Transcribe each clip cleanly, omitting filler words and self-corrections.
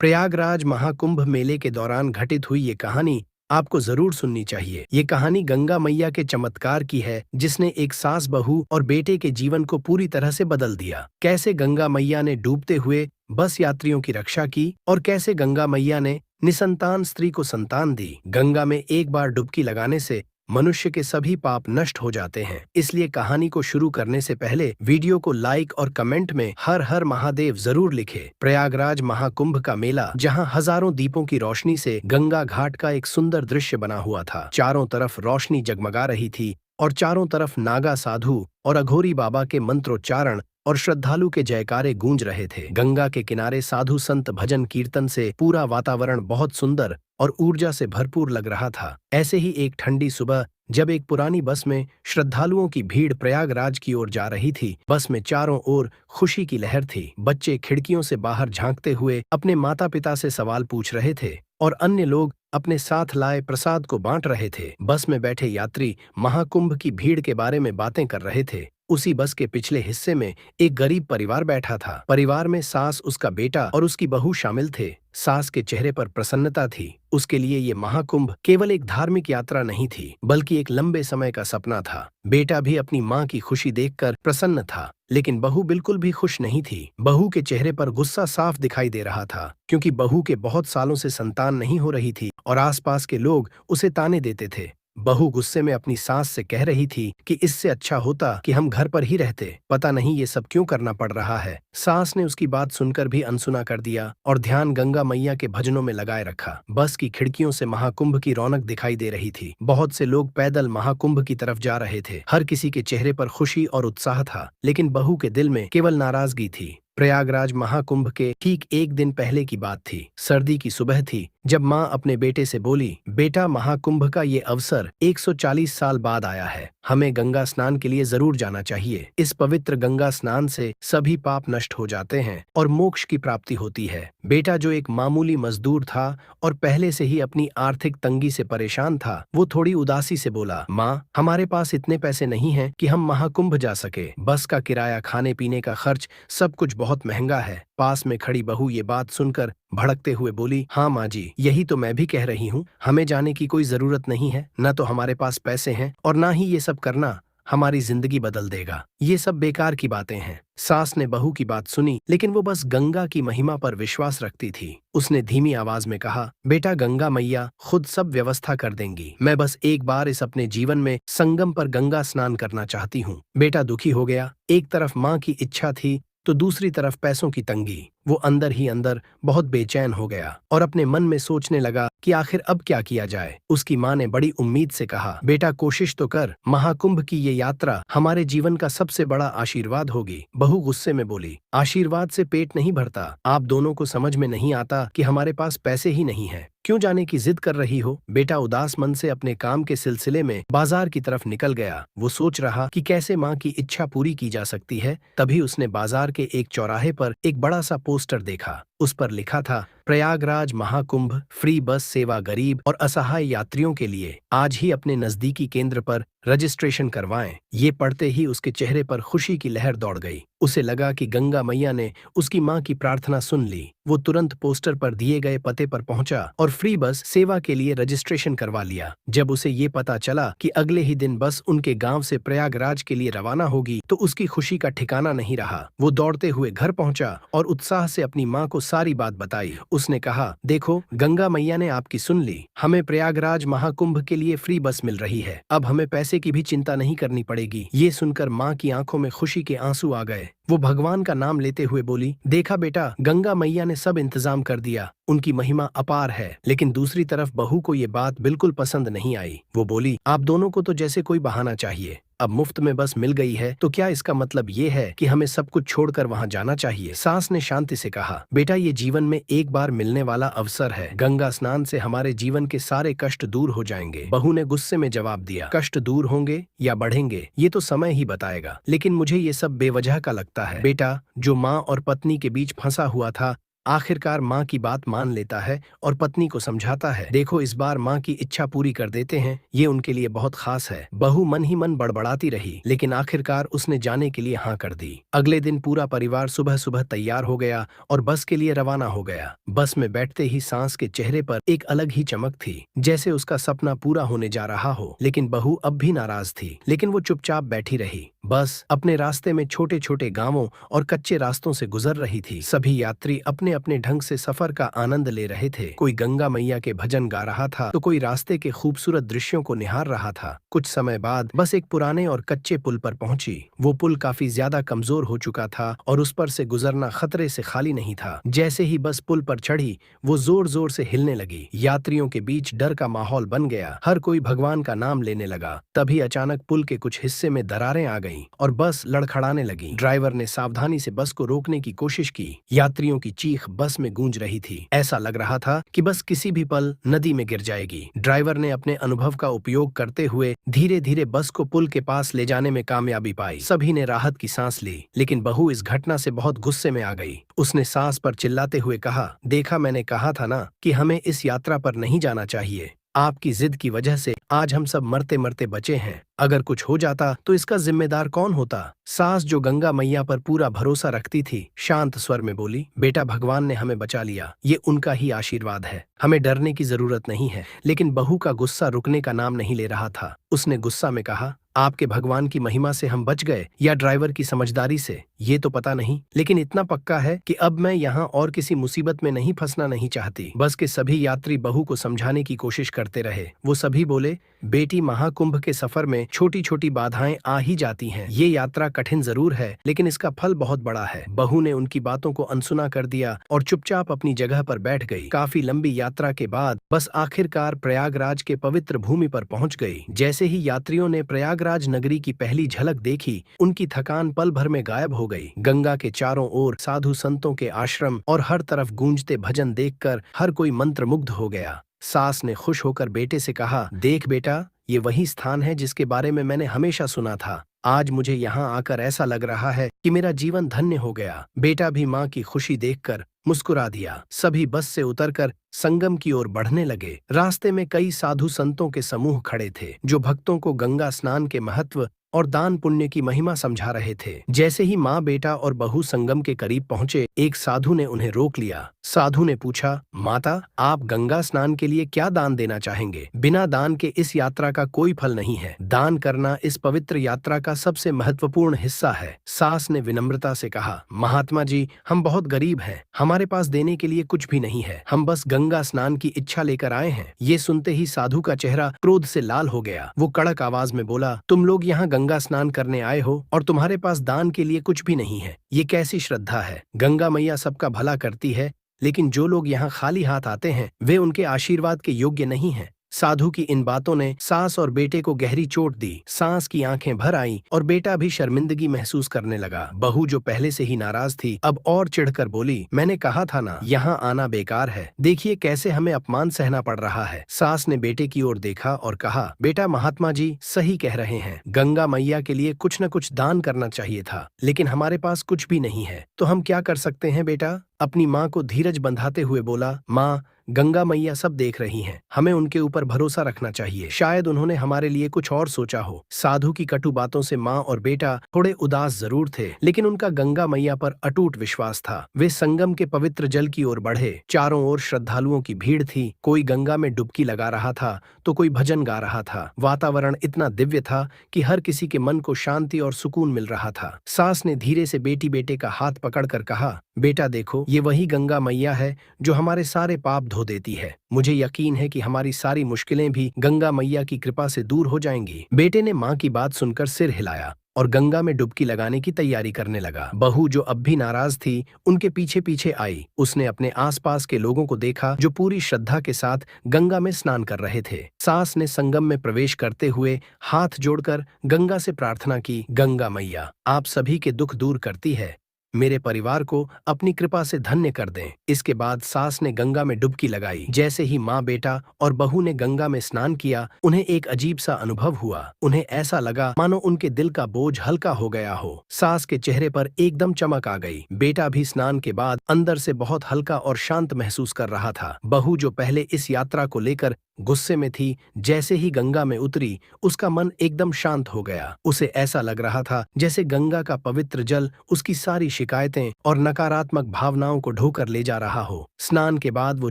प्रयागराज महाकुंभ मेले के दौरान घटित हुई ये कहानी आपको जरूर सुननी चाहिए। ये कहानी गंगा मैया के चमत्कार की है, जिसने एक सास बहू और बेटे के जीवन को पूरी तरह से बदल दिया। कैसे गंगा मैया ने डूबते हुए बस यात्रियों की रक्षा की और कैसे गंगा मैया ने निसंतान स्त्री को संतान दी। गंगा में एक बार डुबकी लगाने से मनुष्य के सभी पाप नष्ट हो जाते हैं। इसलिए कहानी को शुरू करने से पहले वीडियो को लाइक और कमेंट में हर हर महादेव जरूर लिखें। प्रयागराज महाकुंभ का मेला, जहां हजारों दीपों की रोशनी से गंगा घाट का एक सुंदर दृश्य बना हुआ था। चारों तरफ रोशनी जगमगा रही थी और चारों तरफ नागा साधु और अघोरी बाबा के मंत्रोच्चारण और श्रद्धालु के जयकारे गूंज रहे थे। गंगा के किनारे साधु संत भजन कीर्तन से पूरा वातावरण बहुत सुंदर और ऊर्जा से भरपूर लग रहा था। ऐसे ही एक ठंडी सुबह, जब एक पुरानी बस में श्रद्धालुओं की भीड़ प्रयागराज की ओर जा रही थी। बस में चारों ओर खुशी की लहर थी। बच्चे खिड़कियों से बाहर झांकते हुए अपने माता पिता से सवाल पूछ रहे थे और अन्य लोग अपने साथ लाए प्रसाद को बांट रहे थे। बस में बैठे यात्री महाकुंभ की भीड़ के बारे में बातें कर रहे थे। उसी बस के पिछले हिस्से में एक गरीब परिवार बैठा था। परिवार में सास, उसका बेटा और उसकी बहू शामिल थे। सास के चेहरे पर प्रसन्नता थी। उसके लिए ये महाकुंभ केवल एक धार्मिक यात्रा नहीं थी, बल्कि एक लंबे समय का सपना था। बेटा भी अपनी मां की खुशी देखकर प्रसन्न था, लेकिन बहू बिल्कुल भी खुश नहीं थी। बहू के चेहरे पर गुस्सा साफ दिखाई दे रहा था, क्योंकि बहू के बहुत सालों से संतान नहीं हो रही थी और आसपास के लोग उसे ताने देते थे। बहू गुस्से में अपनी सास से कह रही थी कि इससे अच्छा होता कि हम घर पर ही रहते। पता नहीं ये सब क्यों करना पड़ रहा है। सास ने उसकी बात सुनकर भी अनसुना कर दिया और ध्यान गंगा मैया के भजनों में लगाए रखा। बस की खिड़कियों से महाकुंभ की रौनक दिखाई दे रही थी। बहुत से लोग पैदल महाकुंभ की तरफ जा रहे थे। हर किसी के चेहरे पर खुशी और उत्साह था, लेकिन बहू के दिल में केवल नाराजगी थी। प्रयागराज महाकुंभ के ठीक एक दिन पहले की बात थी। सर्दी की सुबह थी, जब मां अपने बेटे से बोली, बेटा, महाकुंभ का ये अवसर 140 साल बाद आया है। हमें गंगा स्नान के लिए जरूर जाना चाहिए। इस पवित्र गंगा स्नान से सभी पाप नष्ट हो जाते हैं और मोक्ष की प्राप्ति होती है। बेटा, जो एक मामूली मजदूर था और पहले से ही अपनी आर्थिक तंगी से परेशान था, वो थोड़ी उदासी से बोला, माँ, हमारे पास इतने पैसे नहीं हैं कि हम महाकुंभ जा सके। बस का किराया, खाने पीने का खर्च, सब कुछ बहुत महंगा है। पास में खड़ी बहू ये बात सुनकर भड़कते हुए बोली, हाँ माँ जी, यही तो मैं भी कह रही हूँ। हमें जाने की कोई जरूरत नहीं है। न तो हमारे पास पैसे हैं और ना ही ये सब करना हमारी जिंदगी बदल देगा। ये सब बेकार की बातें हैं। सास ने बहू की बात सुनी, लेकिन वो बस गंगा की महिमा पर विश्वास रखती थी। उसने धीमी आवाज में कहा, बेटा, गंगा मैया खुद सब व्यवस्था कर देंगी। मैं बस एक बार इस अपने जीवन में संगम पर गंगा स्नान करना चाहती हूँ। बेटा दुखी हो गया। एक तरफ माँ की इच्छा थी तो दूसरी तरफ पैसों की तंगी। वो अंदर ही अंदर बहुत बेचैन हो गया और अपने मन में सोचने लगा कि आखिर अब क्या किया जाए। उसकी माँ ने बड़ी उम्मीद से कहा, बेटा, कोशिश तो कर। महाकुंभ की ये यात्रा हमारे जीवन का सबसे बड़ा आशीर्वाद होगी। बहू गुस्से में बोली, आशीर्वाद से पेट नहीं भरता। आप दोनों को समझ में नहीं आता कि हमारे पास पैसे ही नहीं है। क्यों जाने की जिद कर रही हो। बेटा उदास मन से अपने काम के सिलसिले में बाजार की तरफ निकल गया। वो सोच रहा कि कैसे माँ की इच्छा पूरी की जा सकती है। तभी उसने बाजार के एक चौराहे पर एक बड़ा सा पोस्टर देखा। उस पर लिखा था, प्रयागराज महाकुंभ फ्री बस सेवा गरीब और असहाय यात्रियों के लिए। आज ही अपने नजदीकी केंद्र पर रजिस्ट्रेशन करवाएं। ये पढ़ते ही उसके चेहरे पर खुशी की लहर दौड़ गई। उसे लगा कि गंगा मैया ने उसकी माँ की प्रार्थना सुन ली। वो तुरंत पोस्टर पर दिए गए पते पर पहुंचा और फ्री बस सेवा के लिए रजिस्ट्रेशन करवा लिया। जब उसे ये पता चला कि अगले ही दिन बस उनके गांव से प्रयागराज के लिए रवाना होगी, तो उसकी खुशी का ठिकाना नहीं रहा। वो दौड़ते हुए घर पहुंचा और उत्साह से अपनी माँ को सारी बात बताई। उसने कहा, देखो, गंगा मैया ने आपकी सुन ली। हमें प्रयागराज महाकुंभ के लिए फ्री बस मिल रही है। अब हमें पैसे की भी चिंता नहीं करनी पड़ेगी। ये सुनकर माँ की आंखों में खुशी के आंसू आ गए। वो भगवान का नाम लेते हुए बोली, देखा बेटा, गंगा मैया ने सब इंतजाम कर दिया। उनकी महिमा अपार है। लेकिन दूसरी तरफ बहू को ये बात बिल्कुल पसंद नहीं आई। वो बोली, आप दोनों को तो जैसे कोई बहाना चाहिए। अब मुफ्त में बस मिल गई है तो क्या इसका मतलब ये है कि हमें सब कुछ छोड़कर वहां जाना चाहिए। सास ने शांति से कहा, बेटा, ये जीवन में एक बार मिलने वाला अवसर है। गंगा स्नान से हमारे जीवन के सारे कष्ट दूर हो जाएंगे। बहू ने गुस्से में जवाब दिया, कष्ट दूर होंगे या बढ़ेंगे ये तो समय ही बताएगा, लेकिन मुझे ये सब बेवजह का लगता है। बेटा, जो माँ और पत्नी के बीच फंसा हुआ था, आखिरकार माँ की बात मान लेता है और पत्नी को समझाता है, देखो इस बार माँ की इच्छा पूरी कर देते हैं, ये उनके लिए बहुत खास है। बहू मन ही मन बड़बड़ाती रही, लेकिन आखिरकार उसने जाने के लिए हाँ कर दी। अगले दिन पूरा परिवार सुबह सुबह तैयार हो गया और बस के लिए रवाना हो गया। बस में बैठते ही सास के चेहरे पर एक अलग ही चमक थी, जैसे उसका सपना पूरा होने जा रहा हो। लेकिन बहू अब भी नाराज थी, लेकिन वो चुपचाप बैठी रही। बस अपने रास्ते में छोटे छोटे गांवों और कच्चे रास्तों से गुजर रही थी। सभी यात्री अपने अपने ढंग से सफर का आनंद ले रहे थे। कोई गंगा मैया के भजन गा रहा था तो कोई रास्ते के खूबसूरत दृश्यों को निहार रहा था। कुछ समय बाद बस एक पुराने और कच्चे पुल पर पहुंची। वो पुल काफी ज्यादा कमजोर हो चुका था और उस पर से गुजरना खतरे से खाली नहीं था। जैसे ही बस पुल पर चढ़ी, वो जोर जोर से हिलने लगी। यात्रियों के बीच डर का माहौल बन गया। हर कोई भगवान का नाम लेने लगा। तभी अचानक पुल के कुछ हिस्से में दरारें आ गईं और बस लड़खड़ाने लगी। ड्राइवर ने सावधानी से बस को रोकने की कोशिश की। यात्रियों की चीख बस में गूंज रही थी। ऐसा लग रहा था कि बस किसी भी पल नदी में गिर जाएगी। ड्राइवर ने अपने अनुभव का उपयोग करते हुए धीरे धीरे बस को पुल के पास ले जाने में कामयाबी पाई। सभी ने राहत की सांस ली, लेकिन बहू इस घटना से बहुत गुस्से में आ गई। उसने सास पर चिल्लाते हुए कहा, देखा, मैंने कहा था ना कि हमें इस यात्रा पर नहीं जाना चाहिए। आपकी जिद की वजह से आज हम सब मरते मरते बचे हैं। अगर कुछ हो जाता तो इसका जिम्मेदार कौन होता? सास, जो गंगा मैया पर पूरा भरोसा रखती थी, शांत स्वर में बोली, बेटा, भगवान ने हमें बचा लिया, ये उनका ही आशीर्वाद है, हमें डरने की जरूरत नहीं है। लेकिन बहू का गुस्सा रुकने का नाम नहीं ले रहा था। उसने गुस्सा में कहा, आपके भगवान की महिमा से हम बच गए या ड्राइवर की समझदारी से, ये तो पता नहीं, लेकिन इतना पक्का है कि अब मैं यहाँ और किसी मुसीबत में नहीं फंसना नहीं चाहती। बस के सभी यात्री बहू को समझाने की कोशिश करते रहे। वो सभी बोले, बेटी, महाकुंभ के सफर में छोटी छोटी बाधाएं आ ही जाती हैं। ये यात्रा कठिन जरूर है, लेकिन इसका फल बहुत बड़ा है। बहू ने उनकी बातों को अनसुना कर दिया और चुपचाप अपनी जगह पर बैठ गई। काफी लंबी यात्रा के बाद बस आखिरकार प्रयागराज के पवित्र भूमि पर पहुंच गई। जैसे ही यात्रियों ने प्रयागराज नगरी की पहली झलक देखी, उनकी थकान पल भर में गायब हो गई। गंगा के चारों ओर साधु संतों के आश्रम और हर तरफ गूंजते भजन देखकर हर कोई मंत्रमुग्ध हो गया। सास ने खुश होकर बेटे से कहा, देख बेटा, ये वही स्थान है जिसके बारे में मैंने हमेशा सुना था। आज मुझे यहाँ आकर ऐसा लग रहा है कि मेरा जीवन धन्य हो गया। बेटा भी माँ की खुशी देखकर मुस्कुरा दिया। सभी बस से उतरकर संगम की ओर बढ़ने लगे। रास्ते में कई साधु संतों के समूह खड़े थे, जो भक्तों को गंगा स्नान के महत्व और दान पुण्य की महिमा समझा रहे थे। जैसे ही माँ, बेटा और बहू संगम के करीब पहुंचे, एक साधु ने उन्हें रोक लिया। साधु ने पूछा, माता, आप गंगा स्नान के लिए क्या दान देना चाहेंगे? बिना दान के इस यात्रा का कोई फल नहीं है। दान करना इस पवित्र यात्रा का सबसे महत्वपूर्ण हिस्सा है। सास ने विनम्रता से कहा, महात्मा जी, हम बहुत गरीब हैं, हमारे पास देने के लिए कुछ भी नहीं है, हम बस गंगा स्नान की इच्छा लेकर आए हैं। ये सुनते ही साधु का चेहरा क्रोध से लाल हो गया। वो कड़क आवाज में बोला, तुम लोग यहाँ गंगा स्नान करने आए हो और तुम्हारे पास दान के लिए कुछ भी नहीं है? ये कैसी श्रद्धा है? गंगा मैया सबका भला करती है, लेकिन जो लोग यहाँ खाली हाथ आते हैं, वे उनके आशीर्वाद के योग्य नहीं हैं। साधु की इन बातों ने सास और बेटे को गहरी चोट दी। सास की आंखें भर आईं और बेटा भी शर्मिंदगी महसूस करने लगा। बहू, जो पहले से ही नाराज थी, अब और चिढ़कर बोली, मैंने कहा था ना, यहाँ आना बेकार है, देखिए कैसे हमें अपमान सहना पड़ रहा है। सास ने बेटे की ओर देखा और कहा, बेटा, महात्मा जी सही कह रहे हैं, गंगा मैया के लिए कुछ न कुछ दान करना चाहिए था, लेकिन हमारे पास कुछ भी नहीं है, तो हम क्या कर सकते हैं बेटा? अपनी माँ को धीरज बंधाते हुए बोला, माँ, गंगा मैया सब देख रही हैं, हमें उनके ऊपर भरोसा रखना चाहिए, शायद उन्होंने हमारे लिए कुछ और सोचा हो। साधु की कटु बातों से माँ और बेटा थोड़े उदास जरूर थे, लेकिन उनका गंगा मैया पर अटूट विश्वास था। वे संगम के पवित्र जल की ओर बढ़े। चारों ओर श्रद्धालुओं की भीड़ थी। कोई गंगा में डुबकी लगा रहा था तो कोई भजन गा रहा था। वातावरण इतना दिव्य था कि हर किसी के मन को शांति और सुकून मिल रहा था। सास ने धीरे से बेटे का हाथ पकड़कर कहा, बेटा देखो, ये वही गंगा मैया है जो हमारे सारे पाप धो देती है। मुझे यकीन है कि हमारी सारी मुश्किलें भी गंगा मैया की कृपा से दूर हो जाएंगी। बेटे ने माँ की बात सुनकर सिर हिलाया और गंगा में डुबकी लगाने की तैयारी करने लगा। बहू, जो अब भी नाराज थी, उनके पीछे पीछे आई। उसने अपने आसपास के लोगों को देखा जो पूरी श्रद्धा के साथ गंगा में स्नान कर रहे थे। सास ने संगम में प्रवेश करते हुए हाथ जोड़कर गंगा से प्रार्थना की, गंगा मैया, आप सभी के दुख दूर करती है, मेरे परिवार को अपनी कृपा से धन्य कर दें। इसके बाद सास ने गंगा में डुबकी लगाई। जैसे ही माँ बेटा और बहू ने गंगा में स्नान किया, उन्हें एक अजीब सा अनुभव हुआ। उन्हें ऐसा लगा मानो उनके दिल का बोझ हल्का हो गया हो। सास के चेहरे पर एकदम चमक आ गई। बेटा भी स्नान के बाद अंदर से बहुत हल्का और शांत महसूस कर रहा था। बहू जो पहले इस यात्रा को लेकर गुस्से में थी, जैसे ही गंगा में उतरी उसका मन एकदम शांत हो गया। उसे ऐसा लग रहा था जैसे गंगा का पवित्र जल उसकी सारी शिकायतें और नकारात्मक भावनाओं को ढोकर ले जा रहा हो। स्नान के बाद वो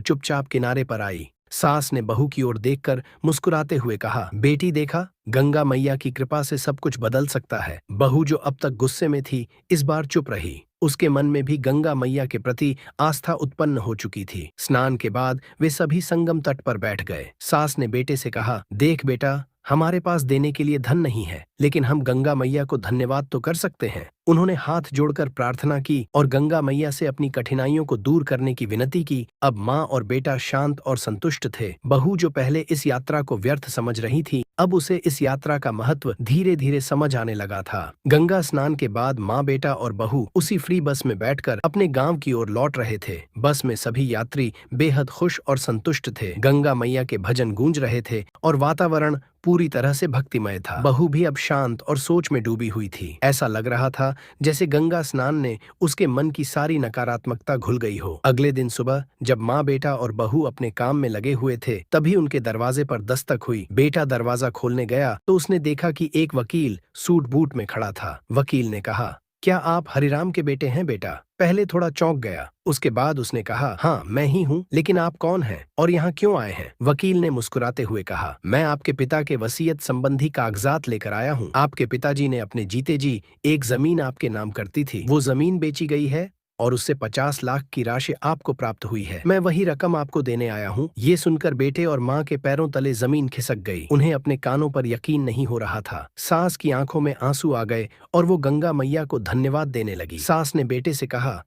चुपचाप किनारे पर आई। सास ने बहू की ओर देखकर मुस्कुराते हुए कहा, बेटी देखा, गंगा मैया की कृपा से सब कुछ बदल सकता है। बहू जो अब तक गुस्से में थी, इस बार चुप रही। उसके मन में भी गंगा मैया के प्रति आस्था उत्पन्न हो चुकी थी। स्नान के बाद वे सभी संगम तट पर बैठ गए। सास ने बेटे से कहा, देख बेटा, हमारे पास देने के लिए धन नहीं है, लेकिन हम गंगा मैया को धन्यवाद तो कर सकते हैं। उन्होंने हाथ जोड़कर प्रार्थना की और गंगा मैया से अपनी कठिनाइयों को दूर करने की विनती की। अब माँ और बेटा शांत और संतुष्ट थे। बहू जो पहले इस यात्रा को व्यर्थ समझ रही थी, अब उसे इस यात्रा का महत्व धीरे धीरे समझ आने लगा था। गंगा स्नान के बाद माँ बेटा और बहू उसी फ्री बस में बैठकर अपने गांव की ओर लौट रहे थे। बस में सभी यात्री बेहद खुश और संतुष्ट थे। गंगा मैया के भजन गूंज रहे थे और वातावरण पूरी तरह से भक्तिमय था। बहू भी अब शांत और सोच में डूबी हुई थी। ऐसा लग रहा था जैसे गंगा स्नान ने उसके मन की सारी नकारात्मकता घुल गई हो। अगले दिन सुबह जब माँ बेटा और बहू अपने काम में लगे हुए थे, तभी उनके दरवाजे पर दस्तक हुई। बेटा दरवाजा खोलने गया तो उसने देखा कि एक वकील सूट बूट में खड़ा था। वकील ने कहा, क्या आप हरिराम के बेटे हैं बेटा? पहले थोड़ा चौंक गया। उसके बाद उसने कहा, हाँ मैं ही हूँ, लेकिन आप कौन हैं और यहाँ क्यों आए हैं? वकील ने मुस्कुराते हुए कहा, मैं आपके पिता के वसीयत संबंधी कागजात लेकर आया हूँ। आपके पिताजी ने अपने जीते जी एक जमीन आपके नाम करती थी। वो जमीन बेची गई है और उससे 50 लाख की राशि आपको प्राप्त हुई है। मैं वही रकम आपको देने आया हूँ। ये सुनकर बेटे और माँ के पैरों तले जमीन खिसक गई। उन्हें अपने कानों पर यकीन नहीं हो रहा था। सास की आंखों में आंसू आ गए और वो गंगा मैया को धन्यवाद देने लगी। सास ने बेटे से कहा,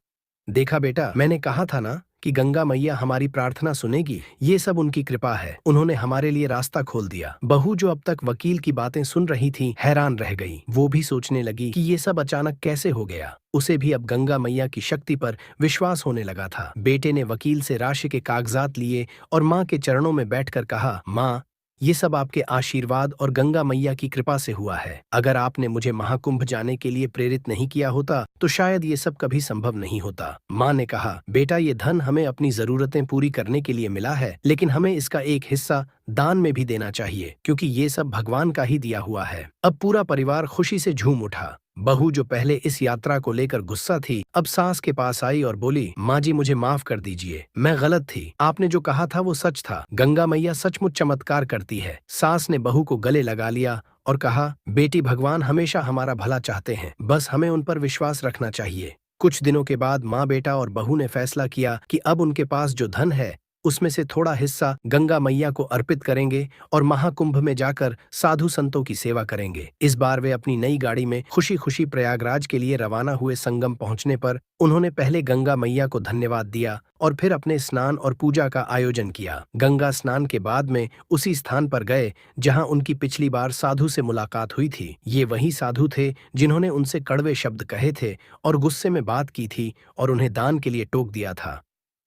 देखा बेटा, मैंने कहा था ना कि गंगा मैया हमारी प्रार्थना सुनेगी। ये सब उनकी कृपा है। उन्होंने हमारे लिए रास्ता खोल दिया। बहू जो अब तक वकील की बातें सुन रही थी, हैरान रह गई। वो भी सोचने लगी कि ये सब अचानक कैसे हो गया। उसे भी अब गंगा मैया की शक्ति पर विश्वास होने लगा था। बेटे ने वकील से राशि के कागजात लिए और माँ के चरणों में बैठकर कहा, माँ, ये सब आपके आशीर्वाद और गंगा मैया की कृपा से हुआ है। अगर आपने मुझे महाकुंभ जाने के लिए प्रेरित नहीं किया होता तो शायद ये सब कभी संभव नहीं होता। माँ ने कहा, बेटा, ये धन हमें अपनी जरूरतें पूरी करने के लिए मिला है, लेकिन हमें इसका एक हिस्सा दान में भी देना चाहिए, क्योंकि ये सब भगवान का ही दिया हुआ है। अब पूरा परिवार खुशी से झूम उठा। बहू जो पहले इस यात्रा को लेकर गुस्सा थी, अब सास के पास आई और बोली, माँ जी, मुझे माफ कर दीजिए, मैं गलत थी। आपने जो कहा था वो सच था। गंगा मैया सचमुच चमत्कार करती है। सास ने बहू को गले लगा लिया और कहा, बेटी, भगवान हमेशा हमारा भला चाहते हैं, बस हमें उन पर विश्वास रखना चाहिए। कुछ दिनों के बाद माँ बेटा और बहू ने फैसला किया कि अब उनके पास जो धन है उसमें से थोड़ा हिस्सा गंगा मैया को अर्पित करेंगे और महाकुंभ में जाकर साधु संतों की सेवा करेंगे। इस बार वे अपनी नई गाड़ी में खुशी खुशी प्रयागराज के लिए रवाना हुए। संगम पहुंचने पर उन्होंने पहले गंगा मैया को धन्यवाद दिया और फिर अपने स्नान और पूजा का आयोजन किया। गंगा स्नान के बाद में उसी स्थान पर गए जहां उनकी पिछली बार साधु से मुलाकात हुई थी। ये वही साधु थे जिन्होंने उनसे कड़वे शब्द कहे थे और गुस्से में बात की थी और उन्हें दान के लिए टोक दिया था।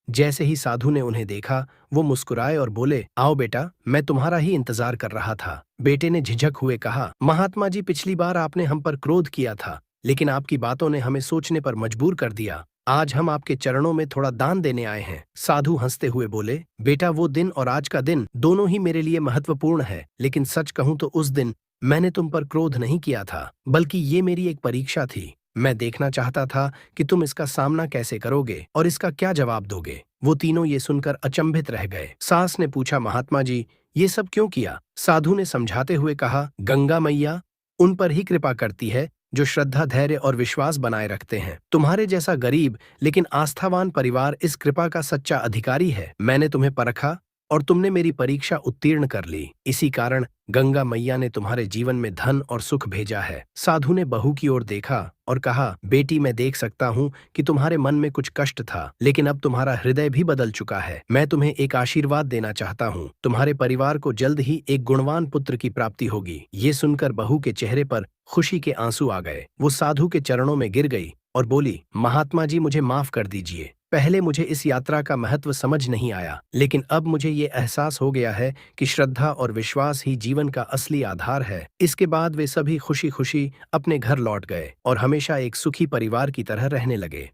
जैसे ही साधु ने उन्हें देखा, वो मुस्कुराए और बोले, आओ बेटा, मैं तुम्हारा ही इंतजार कर रहा था। बेटे ने झिझक हुए कहा, महात्मा जी, पिछली बार आपने हम पर क्रोध किया था, लेकिन आपकी बातों ने हमें सोचने पर मजबूर कर दिया। आज हम आपके चरणों में थोड़ा दान देने आए हैं। साधु हंसते हुए बोले, बेटा, वो दिन और आज का दिन दोनों ही मेरे लिए महत्वपूर्ण है, लेकिन सच कहूं तो उस दिन मैंने तुम पर क्रोध नहीं किया था, बल्कि ये मेरी एक परीक्षा थी। मैं देखना चाहता था कि तुम इसका सामना कैसे करोगे और इसका क्या जवाब दोगे। वो तीनों ये सुनकर अचंभित रह गए। सास ने पूछा, महात्मा जी, ये सब क्यों किया? साधु ने समझाते हुए कहा, गंगा मैया उन पर ही कृपा करती है जो श्रद्धा, धैर्य और विश्वास बनाए रखते हैं। तुम्हारे जैसा गरीब लेकिन आस्थावान परिवार इस कृपा का सच्चा अधिकारी है। मैंने तुम्हें परखा और तुमने मेरी परीक्षा उत्तीर्ण कर ली। इसी कारण गंगा मैया ने तुम्हारे जीवन में धन और सुख भेजा है। साधु ने बहू की ओर देखा और कहा, बेटी, मैं देख सकता हूँ कि तुम्हारे मन में कुछ कष्ट था, लेकिन अब तुम्हारा हृदय भी बदल चुका है। मैं तुम्हें एक आशीर्वाद देना चाहता हूँ। तुम्हारे परिवार को जल्द ही एक गुणवान पुत्र की प्राप्ति होगी। ये सुनकर बहू के चेहरे पर खुशी के आंसू आ गए। वो साधु के चरणों में गिर गई और बोली, महात्मा जी मुझे माफ कर दीजिए। पहले मुझे इस यात्रा का महत्व समझ नहीं आया, लेकिन अब मुझे ये एहसास हो गया है कि श्रद्धा और विश्वास ही जीवन का असली आधार है। इसके बाद वे सभी खुशी खुशी अपने घर लौट गए और हमेशा एक सुखी परिवार की तरह रहने लगे।